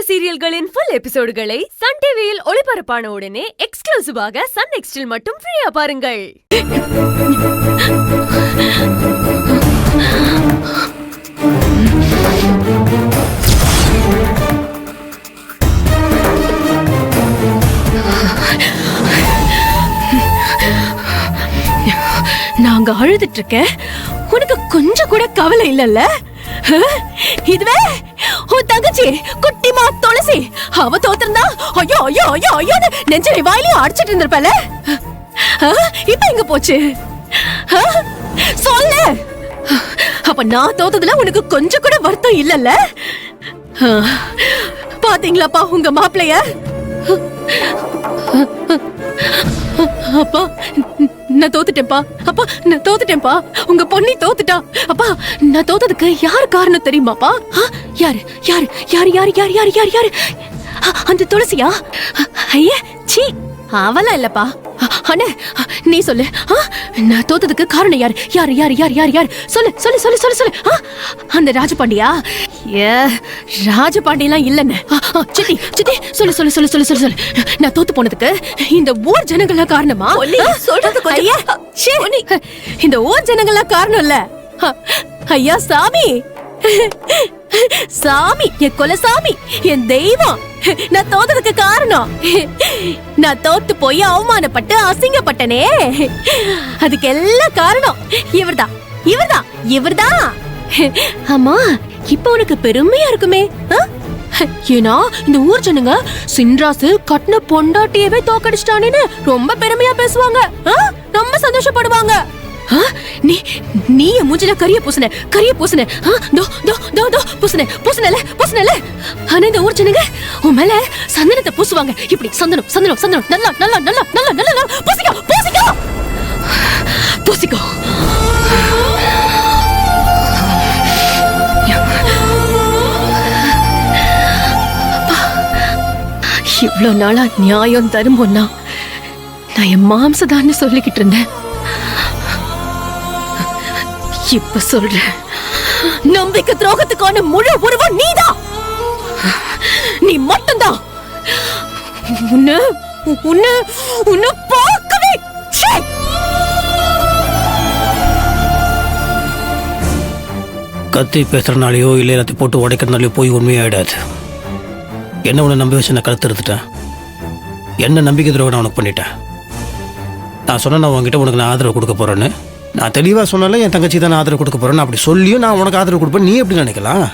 சீரியல்களின் full எபிசோடுகளை Sun டிவியில் ஒளிபரப்பான உடனே எக்ஸ்க்ளூசிவாக சன் நெக்ஸ்டில் மட்டும் ஃப்ரீயா பாருங்கள். நாங்க அழுதுட்டு இருக்கேன், உனக்கு கொஞ்சம் கூட கவலை இல்லல்ல? இதுவே உன் தங்கச்சி குட்டிமா துளசி, அவ தோத்திருந்தா ஐயோ ஐயோ ஐயோ ஐயோ நெஞ்சரை வாயிலையும் அடிச்சிட்டு இருந்திருப்பல. இப்ப எங்க போச்சு சொல்லு. அப்ப நான் தோத்ததுல உனக்கு கொஞ்சம் கூட வருத்தம் இல்லல்ல? பாத்தீங்களாப்பா உங்க மாப்பிளைய? அப்பா நான் தோத்துட்டேன்ப்பா, அப்பா நான் தோத்துட்டேன்ப்பா, உங்க பொண்ணி தோத்துட்டா. அப்பா நான் தோத்ததுக்கு யார் காரணம் தெரியுமாப்பா? யாரு யாரு யாரு யாரு யாரு யாரு யாரு யாரு அந்த துளசியா? ஐயா சீ, அவளா இல்லப்பா. அண்ணே நீ சொல்லு, நான் தோத்ததுக்கு காரணம் யாரு யாரு யாரு யாரு யாரு யாரு சொல்லு சொல்லு சொல்லு சொல்லு சொல்லு. அந்த ராஜபாண்டியா? ஏ ராஜபாண்டியெல்லாம் இல்லன்னு. சித்தி சித்தி சொல்லு சொல்லு சொல்லு சொல்லு சொல்லு சொல்லு. நான் தோத்து போனதுக்கு இந்த ஊர் ஜனங்களா காரணமா? சொல்றது இந்த ஊர் ஜனங்களா காரணம் இல்ல ஐயா. சாமி சாமி, என் குலசாமி, என் தெய்வம், நான் தோத்ததுக்கு காரணம். நான் தோத்து போய் அவமானப்பட்டு அசிங்கப்பட்டனே, அதுக்கு எல்லாம் காரணம் இவர்தான் இவர்தான் இவர்தான். ஆமா இப்ப உனக்கு பெருமையா இருக்குமே. ஏன்னா இந்த ஊர் ஜனங்க சின்ராசு கட்டின பொண்டாட்டியவே தோக்கடிச்சிட்டானேன்னு ரொம்ப பெருமையா பேசுவாங்க, ரொம்ப சந்தோஷப்படுவாங்க. நீ நீ மூஞ்சில கரிய பூசன கரிய பூசன தோ தோ தோ தோ பூசன பூசனல பூசனல. ஆனா இந்த ஊர் ஜனங்க உன் மேல சந்தனத்தை பூசுவாங்க. இப்படி சந்தனம் சந்தனம் சந்தனம் நல்லா நல்லா நல்லா நல்லா நல்லா பூசிக்கோ பூசிக்கோ பூசிக்கோ. இவ்வளவு நாளா நியாயம் தருமோன்னா நான் என் மாம்சதான்னு சொல்லிக்கிட்டு இருந்தேன். இப்ப சொல்றேன், நம்பிக்கை துரோகத்துக்கான முழு உருவம் நீதான், நீ மட்டும்தான். உன்னை உன்னை உன்னை பார்க்கவே கத்தி பேசுறனாலையோ இல்லை எல்லாத்தையும் போட்டு உடைக்கிறனாலையோ போய் உண்மையாயிடாது. என்ன உன்னை நம்பி வச்சு நான் கருத்து எடுத்துட்டேன், என்ன நம்பிக்கை துரோகம் நான் உனக்கு பண்ணிட்டேன். நான் சொன்னேன் நான் உங்ககிட்ட உனக்கு நான் ஆதரவு கொடுக்க போறேன்னு. நான் தெளிவாக சொன்னால என் தங்கச்சி தான் ஆதரவு கொடுக்க போறேன்னு. அப்படி சொல்லியும் நான் உனக்கு ஆதரவு கொடுப்பேன், நீ எப்படி நினைக்கலாம்?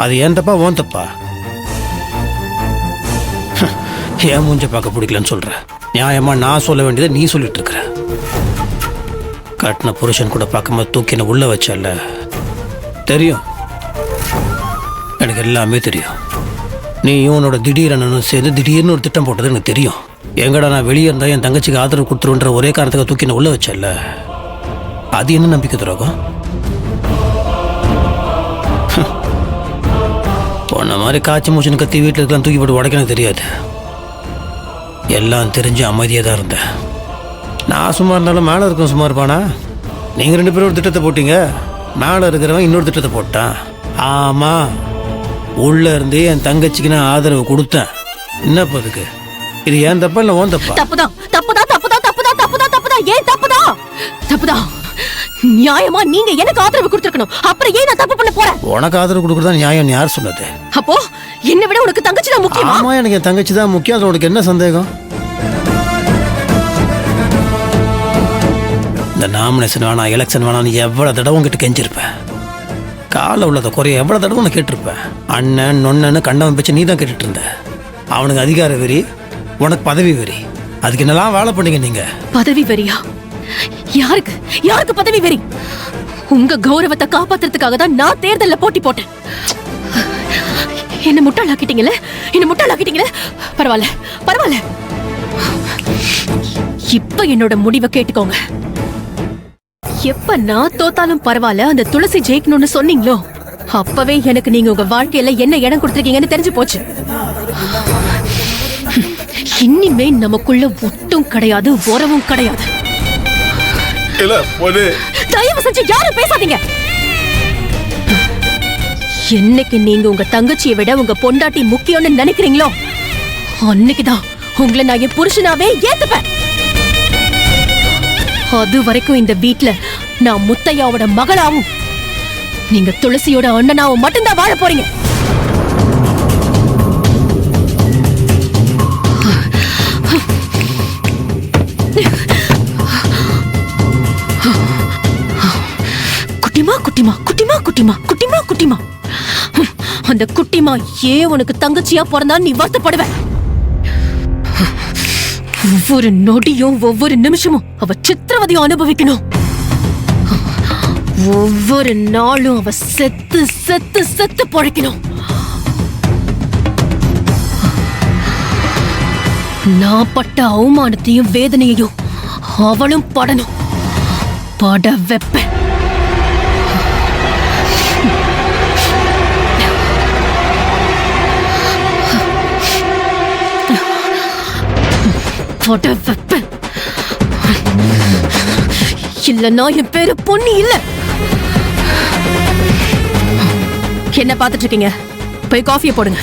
அது ஏன் தப்பா ஓன் தப்பா? ஏன் மூஞ்ச பார்க்க பிடிக்கலன்னு சொல்ற? நியாயமா நான் சொல்ல வேண்டியதை நீ சொல்லிட்டு இருக்கிற. கட்டின புருஷன் கூட பார்க்கும்போது தூக்கி என்ன உள்ள வச்சல, தெரியும், எனக்கு எல்லாமே தெரியும். நீ உன்னோட திடீரென்னு சேர்ந்து திடீர்னு ஒரு திட்டம் போட்டது எனக்கு தெரியும். எங்கடா நான் வெளியே இருந்தால் என் தங்கச்சிக்கு ஆதரவு கொடுத்துருன்ற ஒரே காரணத்துக்கு தூக்கி என்ன உள்ள வச்சல. அது என்ன நம்பிக்கை துரோகம்? போன மாதிரி காய்ச்சி மூச்சுன்னு கத்தி வீட்டில் இருக்கலாம் தூக்கி போட்டு உடைக்கணும் தெரியாது. எல்லாம் தெரிஞ்சு அமைதியாக தான் இருந்தேன். நான் சும்மா இருந்தாலும் மேலே இருக்கணும் சும்மா இருப்பானா? நீங்கள் 2 பேரும் ஒரு திட்டத்தை போட்டீங்க, மேலே இருக்கிறவன் இன்னொரு திட்டத்தை போட்டான். ஆமாம், உள்ளே இருந்தே என் தங்கச்சிக்கு நான் ஆதரவு கொடுத்தேன். என்னப்பா அதுக்கு? இது ஏன் தப்பா இல்லை ஓன் தப்பா? தப்புதான் தப்புதான் தப்புதான் தப்புதான் தப்புதான் தப்புதான். ஏன் தப்புதான்? தப்புதான். நியாயமா நீங்க எனக்கு ஆதரவு கொடுத்திருக்கணும், அப்புறம் ஏன் நான் தப்பு பண்ண போறேன்? உனக்கு ஆதரவு கொடுக்கறதா நியாயம் யார் சொன்னது? அப்போ என்னை விட உனக்கு தங்கச்சி தான் முக்கியமா? ஆமா, எனக்கு என் தங்கச்சி தான் முக்கியம். அது உனக்கு என்ன சந்தேகம்? இந்த நாமினேஷன் வேணாம், எலெக்ஷன் வேணாம், நீ எவ்வளவு தடவை உங்ககிட்ட கெஞ்சிருப்பேன். கால உள்ளத குறைய எவ்வளவு தடவை உனக்கு கேட்டிருப்பேன். அண்ணன் நொன்னு கண்டவன் பேச்சு நீ தான் கேட்டுட்டு இருந்த. அவனுக்கு அதிகார வெறி, உனக்கு பதவி வெறி. அதுக்கு என்னெல்லாம் வேலை பண்ணீங்க நீங்க? பதவி வெறியா? யாருக்கு யாருக்கு பதவி வெறி? உங்க கௌரவத்தை காப்பாத்துறதுக்காக தான் நான் தேர்தல்ல போட்டி போட்டேன். என்ன முட்டாளாக்கிட்டீங்களே, என்ன முட்டாளாக்கிட்டீங்களே. பரவாயில்ல பரவாயில்ல, இப்ப என்னோட முடிவை கேட்டுக்கோங்க. எப்ப நான் தோத்தாலும் பரவாயில்ல, அந்த துளசி ஜெயிக்கணும்னு சொன்னீங்களோ அப்பவே எனக்கு நீங்க உங்க வாழ்க்கையில என்ன இடம் கொடுத்திருக்கீங்கன்னு தெரிஞ்சு போச்சு. இனிமே நமக்குள்ள ஒட்டும் கிடையாது, உறவும் கிடையாது. தயவு செஞ்சு யாரும் பேசாதீங்க. என்னைக்கு நீங்க உங்க தங்கச்சியை விட உங்க பொண்டாட்டி முக்கியம்னு நினைக்கிறீங்களோ அன்னைக்குதான் உங்களை நான் என் புருஷனாவே ஏத்துப்பேன். அது வரைக்கும் இந்த வீட்ல நான் முத்தையாவோட மகளாவும் நீங்க துளசியோட அண்ணனாவும் மட்டும்தான் வாழ போறீங்க. குட்டிமா குட்டிமா குட்டிமா குட்டிமா குட்டிமா குட்டிமா, அந்த குட்டிமா ஏன் உனக்கு தங்கச்சியா பிறந்தா நீ வருத்தப்படுவ. ஒவ்வொரு நொடியும் ஒவ்வொரு நிமிஷமும் அவ சித்திரவதையும் அனுபவிக்கணும். ஒவ்வொரு நாளும் அவ செத்து செத்து செத்து பொழைக்கணும். நான் பட்ட அவமானத்தையும் வேதனையையும் அவளும் படணும். பட வெப்ப பட வெப்ப இல்லன்னா என் பேரு பொன்னி இல்ல. என்ன பாத்துட்டு இருக்கீங்க? போய் காஃபியை போடுங்க.